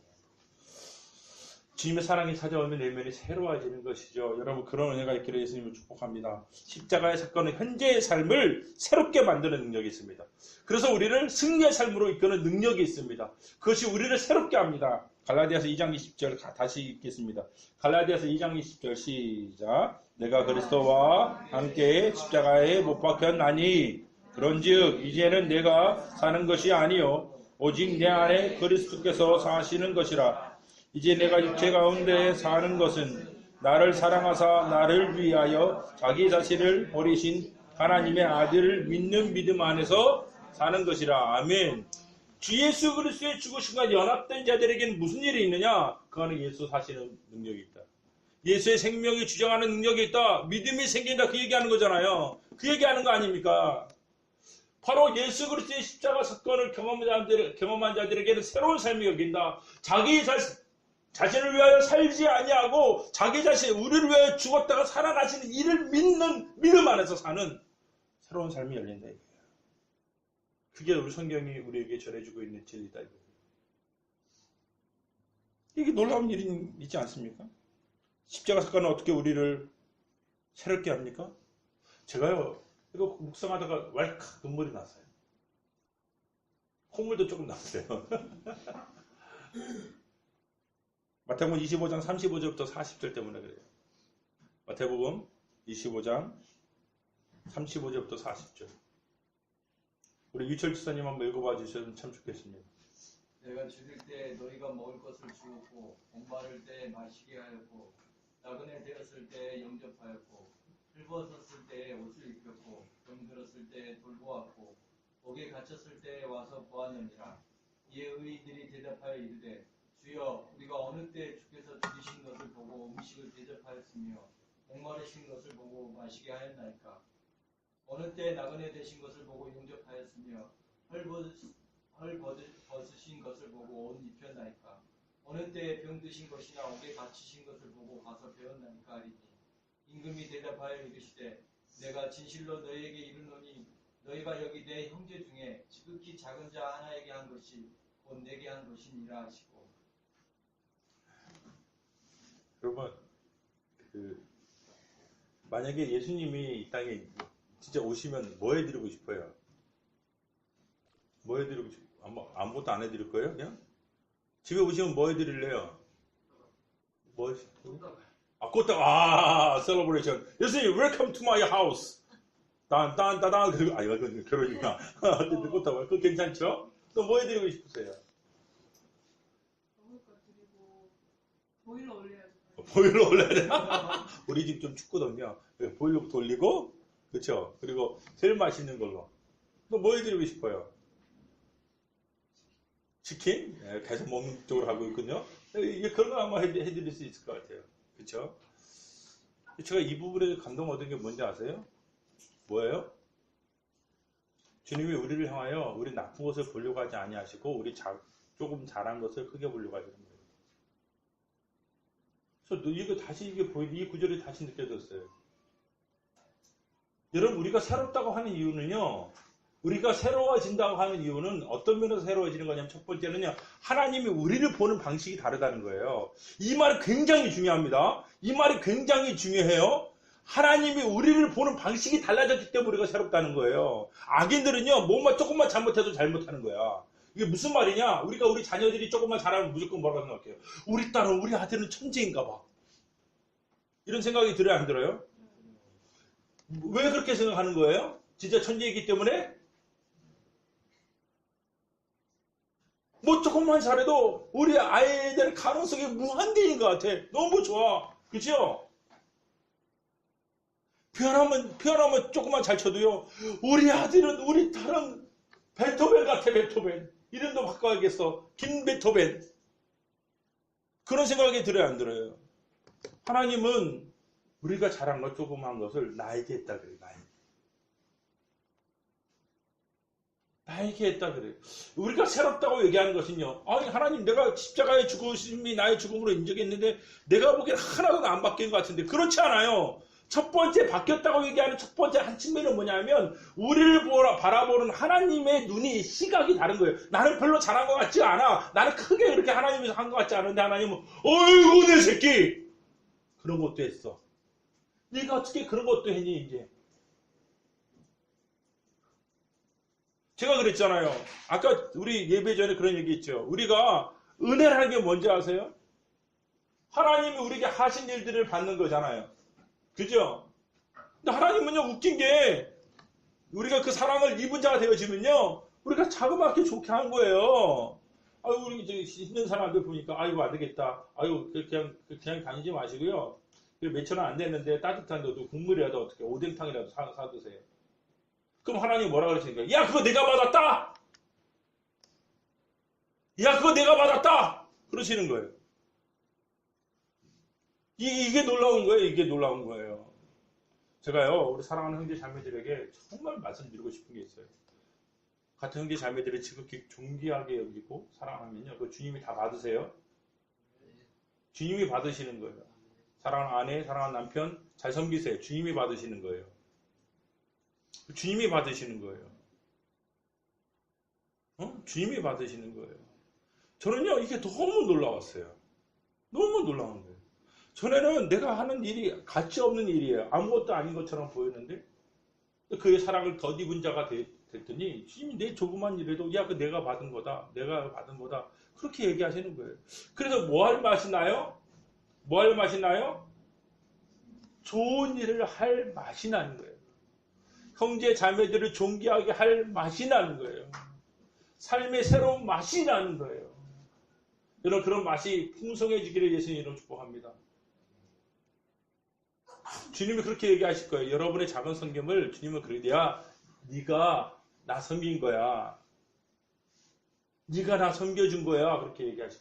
주님의 사랑이 찾아오면 내면이 새로워지는 것이죠. 여러분, 그런 은혜가 있기를 예수님을 축복합니다. 십자가의 사건은 현재의 삶을 새롭게 만드는 능력이 있습니다. 그래서 우리를 승리의 삶으로 이끄는 능력이 있습니다. 그것이 우리를 새롭게 합니다. 갈라디아서 2장 20절 다시 읽겠습니다. 갈라디아서 2장 20절 시작. 내가 그리스도와 함께 십자가에 못 박혔나니 그런즉 이제는 내가 사는 것이 아니요 오직 내 안에 그리스도께서 사시는 것이라. 이제 내가 육체 가운데 사는 것은 나를 사랑하사 나를 위하여 자기 자신을 버리신 하나님의 아들을 믿는 믿음 안에서 사는 것이라. 아멘. 주 예수 그리스도의 죽으심과 연합된 자들에게는 무슨 일이 있느냐? 그 안에 예수 사시는 능력이 있다. 예수의 생명이 주장하는 능력이 있다. 믿음이 생긴다. 그 얘기하는 거잖아요. 그 얘기하는 거 아닙니까? 바로 예수 그리스도의 십자가 사건을 경험한 자들에게는 새로운 삶이 여긴다. 자기 자신을 위하여 살지 아니하고 자기 자신, 우리를 위하여 죽었다가 살아나시는 이를 믿는 믿음 안에서 사는 새로운 삶이 열린다. 그게 우리 성경이 우리에게 전해주고 있는 진리다. 이게 놀라운 일이 있지 않습니까? 십자가 사건은 어떻게 우리를 새롭게 합니까? 제가요, 이거 묵상하다가 왈칵 눈물이 났어요. 콧물도 조금 났어요. 마태복음 25장 35절부터 40절 때문에 그래요. 마태복음 25장 35절부터 40절. 우리 유철 지사님 한번 읽어봐 주시면 참 좋겠습니다. 내가 죽을 때 너희가 먹을 것을 주었고 목마를 때 마시게 하였고 나그네 되었을 때 영접하였고 헐벗었을 때 옷을 입혔고 병들었을 때 돌보았고 옥에 갇혔을 때 와서 보았느니라. 이에 의인들이 대답하여 이르되 주여 우리가 어느 때 주께서 드리신 것을 보고 음식을 대접하였으며 목마르신 것을 보고 마시게 하였나이까. 어느 때 나그네 되신 것을 보고 용접하였으며 헐벗으신 것을 보고 옷 입혔나이까. 어느 때 병드신 것이나 옥에 갇히신 것을 보고 가서 배웠나이까 하리니 임금이 대답하여 이르시되 내가 진실로 너희에게 이르노니 너희가 여기 내 형제 중에 지극히 작은 자 하나에게 한 것이 곧 내게 한 것이니라 하시고. 여러분, 만약에 예수님이 이 땅에 진짜 오시면 뭐 해드리고 싶어요? 뭐 해드리고 싶어요? 아무것도 안 해드릴 거예요? 그냥? 집에 오시면 뭐 해드릴래요? 뭐 꽃다발. 셀러브레이션. 예수님, welcome to my house. 딴딴따단. 이거 그러니까. 꽃다발. 그거 괜찮죠? 또 뭐 해드리고 싶으세요? 먹을 거 드리고 보일러 올려야죠. 보일러 올려야 돼. 우리 집 좀 춥거든요. 보일러 돌리고, 그렇죠. 그리고 제일 맛있는 걸로. 또 뭐 해드리고 싶어요? 치킨? 예, 계속 먹는 쪽으로 가고 있군요. 이게 그런 거 아마 해드릴 수 있을 것 같아요. 그쵸? 제가 이 부분에 감동 얻은 게 뭔지 아세요? 뭐예요? 주님이 우리를 향하여 우리 나쁜 것을 보려고 하지 아니하시고 우리 조금 잘한 것을 크게 보려고 하시는 거예요. 그래서 이거 다시 이 구절이 다시 느껴졌어요. 여러분, 우리가 새롭다고 하는 이유는요, 우리가 새로워진다고 하는 이유는 어떤 면에서 새로워지는 거냐면, 첫 번째는요, 하나님이 우리를 보는 방식이 다르다는 거예요. 이 말이 굉장히 중요합니다. 이 말이 굉장히 중요해요. 하나님이 우리를 보는 방식이 달라졌기 때문에 우리가 새롭다는 거예요. 악인들은요, 뭔가 조금만 잘못해도 잘못하는 거야. 이게 무슨 말이냐? 우리 자녀들이 조금만 잘하면 무조건 뭐라고 생각해요? 우리 딸은, 우리 아들은 천재인가 봐. 이런 생각이 들어요, 안 들어요? 왜 그렇게 생각하는 거예요? 진짜 천재이기 때문에? 뭐 조금만 잘해도 우리 아이들 가능성이 무한대인 것 같아. 너무 좋아. 그죠? 표현하면 조금만 잘 쳐도요. 우리 아들은, 우리 딸은 베토벤 같아, 베토벤. 이름도 바꿔야겠어. 김베토벤. 그런 생각이 들어요, 안 들어요? 하나님은 우리가 잘한 것, 조그만 것을 나에게 했다 그래요. 나에게 했다 그래요. 우리가 새롭다고 얘기하는 것은요. 아니, 하나님, 내가 십자가의 죽으심이 나의 죽음으로 인정했는데 내가 보기엔 하나도 안 바뀐 것 같은데 그렇지 않아요. 첫 번째 바뀌었다고 얘기하는 첫 번째 한 측면은 뭐냐면 우리를 바라보는 하나님의 눈이, 시각이 다른 거예요. 나는 별로 잘한 것 같지 않아. 나는 크게 그렇게 하나님이 한 것 같지 않은데 하나님은 어이구 내 새끼! 그런 것도 했어. 네가 어떻게 그런 것도 했니 이제? 제가 그랬잖아요. 아까 우리 예배 전에 그런 얘기 있죠. 우리가 은혜라는 게 뭔지 아세요? 하나님이 우리에게 하신 일들을 받는 거잖아요. 그죠? 근데 하나님은요, 웃긴 게 우리가 그 사랑을 입은 자가 되어지면요, 우리가 자그맣게 좋게 한 거예요. 아유, 우리 있는 사람들 보니까 아이고 안 되겠다. 아유, 그냥 다니지 마시고요. 몇천 원 안 됐는데 따뜻한 데도 국물이라도 어떻게 오뎅탕이라도 사 드세요. 그럼 하나님 뭐라 그러시니까, 야, 그거 내가 받았다! 야, 그거 내가 받았다! 그러시는 거예요. 이게 놀라운 거예요. 이게 놀라운 거예요. 제가요, 우리 사랑하는 형제 자매들에게 정말 말씀드리고 싶은 게 있어요. 같은 형제 자매들을 지극히 존귀하게 여기고 사랑하면요, 그 주님이 다 받으세요. 주님이 받으시는 거예요. 사랑하는 아내, 사랑하는 남편 잘 섬기세요. 주님이 받으시는 거예요. 주님이 받으시는 거예요. 주님이 받으시는 거예요. 저는요, 이게 너무 놀라웠어요. 너무 놀라운 거예요. 전에는 내가 하는 일이 가치 없는 일이에요. 아무것도 아닌 것처럼 보였는데 그의 사랑을 덧입은 자가 됐더니 주님이 내 조그만 일에도 야, 그 내가 받은 거다. 내가 받은 거다. 그렇게 얘기하시는 거예요. 그래서 뭐 할 맛이 나요? 뭐 할 맛이 나요? 좋은 일을 할 맛이 나는 거예요. 형제 자매들을 존귀하게 할 맛이 나는 거예요. 삶의 새로운 맛이 나는 거예요. 여러분, 그런 맛이 풍성해지기를 예수님 이름으로 축복합니다. 주님이 그렇게 얘기하실 거예요. 여러분의 작은 섬김을 주님은 그래야 네가 나 섬긴 거야. 네가 나 섬겨준 거야. 그렇게 얘기하실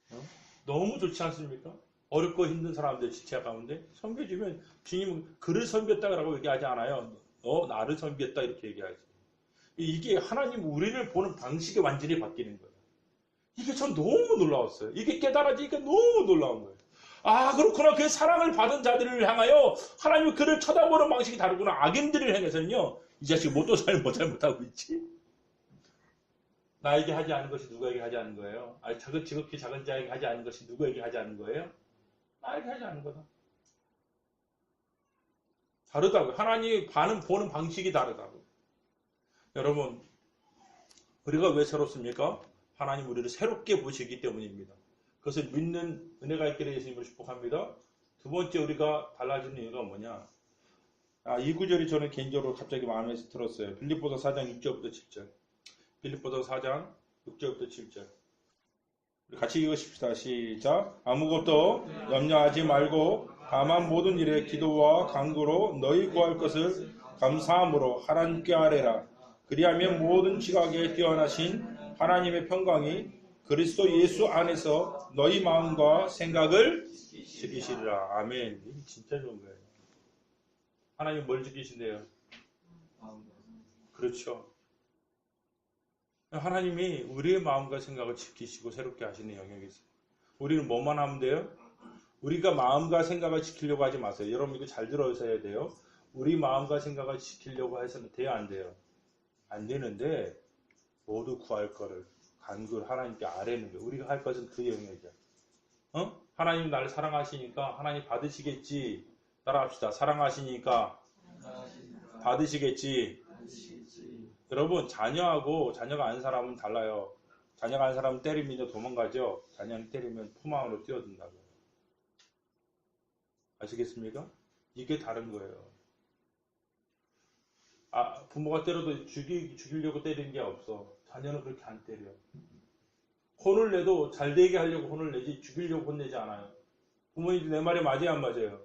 거예요. 너무 좋지 않습니까? 어렵고 힘든 사람들 지체 가운데 섬겨주면 주님은 그를 섬겼다라고 얘기하지 않아요. 너 나를 섬겼다 이렇게 얘기하지. 이게 하나님 우리를 보는 방식이 완전히 바뀌는 거예요. 이게 전 너무 놀라웠어요. 이게 깨달아지니까 너무 놀라운 거예요. 아, 그렇구나. 그 사랑을 받은 자들을 향하여 하나님이 그를 쳐다보는 방식이 다르구나. 악인들을 향해서는요, 이 자식 뭐 또 잘못하고 있지? 나에게 하지 않은 것이 누구에게 하지 않은 거예요? 아니, 지극히 작은 자에게 하지 않은 것이 누구에게 하지 않은 거예요? 나에게 하지 않은 거다. 다르다고. 하나님이 보는 방식이 다르다고. 여러분, 우리가 왜 새롭습니까? 하나님 우리를 새롭게 보시기 때문입니다. 그것을 믿는 은혜가 있기를 예수님을 축복합니다. 두 번째 우리가 달라지는 이유가 뭐냐? 이 구절이 저는 개인적으로 갑자기 마음에 들었어요. 빌립보서 4장 6절부터 7절. 빌립보서 4장 6절부터 7절. 우리 같이 읽으십시다. 시작. 아무것도 염려하지 말고 다만 모든 일에 기도와 간구로 너희 구할 것을 감사함으로 하나님께 아뢰라. 그리하면 모든 지각에 뛰어나신 하나님의 평강이 그리스도 예수 안에서 너희 마음과 생각을 지키시리라. 아멘. 이게 진짜 좋은 거예요. 하나님 뭘 지키신대요? 그렇죠. 하나님이 우리의 마음과 생각을 지키시고 새롭게 하시는 영역이 있어요. 우리는 뭐만 하면 돼요? 우리가 마음과 생각을 지키려고 하지 마세요. 여러분 이거 잘 들어서야 돼요. 우리 마음과 생각을 지키려고 해서는 돼요, 안 돼요? 안 되는데 모두 구할 거를 간구를 하나님께 아뢰는 거예요. 우리가 할 것은 그 영역이야. 하나님 나를 사랑하시니까 하나님 받으시겠지. 따라합시다. 사랑하시니까 받으시겠지. 여러분 자녀하고 자녀가 아닌 사람은 달라요. 자녀가 아닌 사람은 때리면 도망가죠. 자녀는 때리면 품 안으로 뛰어든다고요. 아시겠습니까? 이게 다른 거예요. 부모가 때려도 죽이려고 때리는 게 없어. 자녀는 그렇게 안 때려. 혼을 내도 잘 되게 하려고 혼을 내지 죽이려고 혼내지 않아요. 부모님들 내 말이 맞아요, 안 맞아요?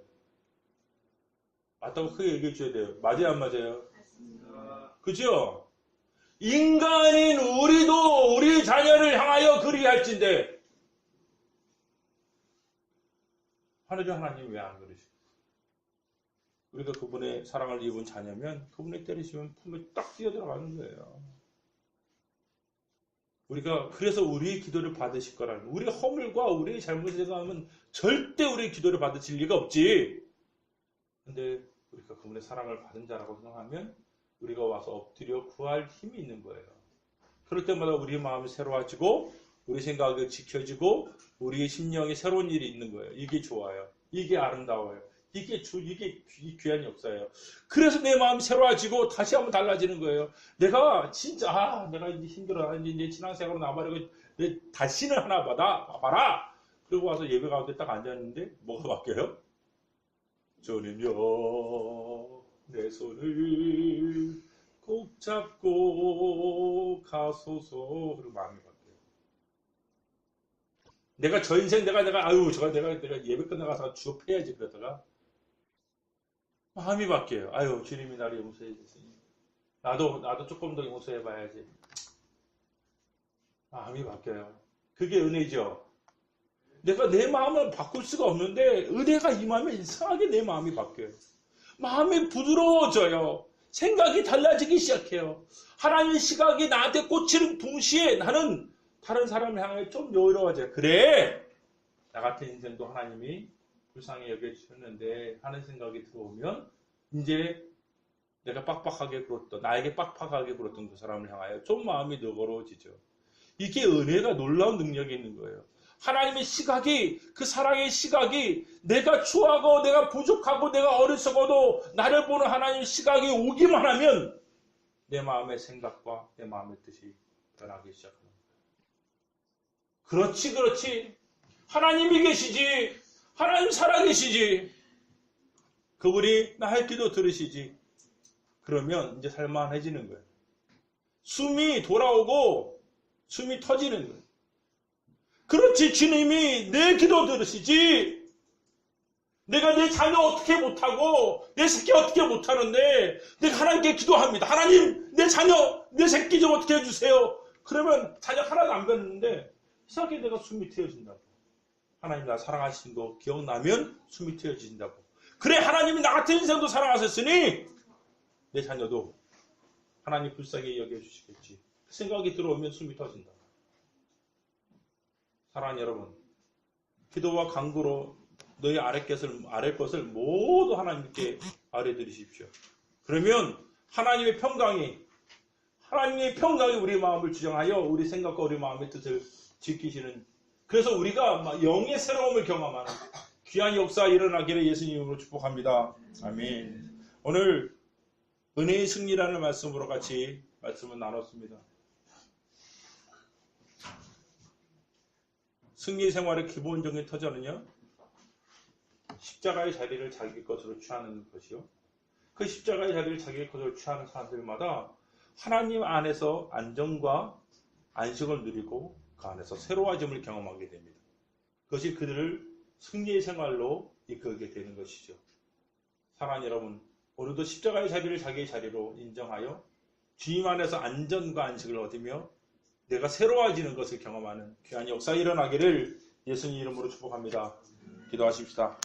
맞다고 크게 얘기해 줘야 돼요. 맞아요, 안 맞아요? 그죠? 인간인 우리도 우리 자녀를 향하여 그리할진대 하늘의 하나님 왜 안 그러시고? 우리가 그분의 사랑을 입은 자녀면 그분이 때리시면 품에 딱 뛰어들어가는 거예요. 우리가 그래서 우리의 기도를 받으실 거라는, 우리의 허물과 우리의 잘못을 생각하면 절대 우리의 기도를 받으실 리가 없지. 근데 우리가 그분의 사랑을 받은 자라고 생각하면 우리가 와서 엎드려 구할 힘이 있는 거예요. 그럴 때마다 우리의 마음이 새로워지고 우리 생각이 지켜지고 우리의 심령에 새로운 일이 있는 거예요. 이게 좋아요. 이게 아름다워요. 이게 귀한 역사예요. 그래서 내 마음이 새로워지고 다시 한번 달라지는 거예요. 내가 진짜 내가 이제 힘들어. 이제 신앙생활로 나가려고 다시는 하나 봐라. 그리고 와서 예배 가운데 딱 앉았는데 뭐가 바뀌어요? 주님여 내 손을 꼭 잡고 가소서. 그리고 마음이 바뀌어요. 내가 저 인생 내가 예배 끝나가서 주업해야지 그러다가 마음이 바뀌어요. 주님이 나를 용서해 주시니 나도 조금 더 용서해 봐야지. 마음이 바뀌어요. 그게 은혜죠. 내가 내 마음을 바꿀 수가 없는데 은혜가 임하면 이상하게 내 마음이 바뀌어요. 마음이 부드러워져요. 생각이 달라지기 시작해요. 하나님의 시각이 나한테 꽂히는 동시에 나는 다른 사람을 향해 좀 여유로워져요. 그래! 나 같은 인생도 하나님이 불쌍히 여겨주셨는데 하는 생각이 들어오면 이제 내가 나에게 빡빡하게 굴었던 그 사람을 향하여 좀 마음이 너그러워지죠. 이게 은혜가 놀라운 능력이 있는 거예요. 하나님의 시각이, 그 사랑의 시각이 내가 추하고 내가 부족하고 내가 어리석어도 나를 보는 하나님의 시각이 오기만 하면 내 마음의 생각과 내 마음의 뜻이 변하기 시작합니다. 그렇지. 하나님이 계시지. 하나님 살아계시지. 그분이 나의 기도 들으시지. 그러면 이제 살만해지는 거예요. 숨이 돌아오고 숨이 터지는 거예요. 그렇지, 주님이 내 기도 들으시지. 내가 내 자녀 어떻게 못하고 내 새끼 어떻게 못하는데 내가 하나님께 기도합니다. 하나님 내 자녀 내 새끼 좀 어떻게 해주세요. 그러면 자녀 하나도 안 뱉는데 이상하게 내가 숨이 트여진다고. 하나님 나 사랑하신 거 기억나면 숨이 트여진다고. 그래, 하나님이 나 같은 인생도 사랑하셨으니 내 자녀도 하나님 불쌍히 여겨주시겠지. 그 생각이 들어오면 숨이 터진다. 사랑하는 여러분, 기도와 간구로 너희 아랫 것을 모두 하나님께 아뢰드리십시오. 그러면 하나님의 평강이 우리 마음을 주장하여 우리 생각과 우리 마음의 뜻을 지키시는, 그래서 우리가 영의 새로움을 경험하는 귀한 역사 일어나기를 예수님 이름으로 축복합니다. 아멘. 오늘 은혜의 승리라는 말씀으로 같이 말씀을 나눴습니다. 승리 생활의 기본적인 터전은요, 십자가의 자리를 자기 것으로 취하는 것이요. 그 십자가의 자리를 자기 것으로 취하는 사람들마다 하나님 안에서 안정과 안식을 누리고 그 안에서 새로워짐을 경험하게 됩니다. 그것이 그들을 승리의 생활로 이끌게 되는 것이죠. 사랑하는 여러분, 오늘도 십자가의 자리를 자기의 자리로 인정하여 주님 안에서 안전과 안식을 얻으며 내가 새로워지는 것을 경험하는 귀한 역사 일어나기를 예수님 이름으로 축복합니다. 기도하십시다.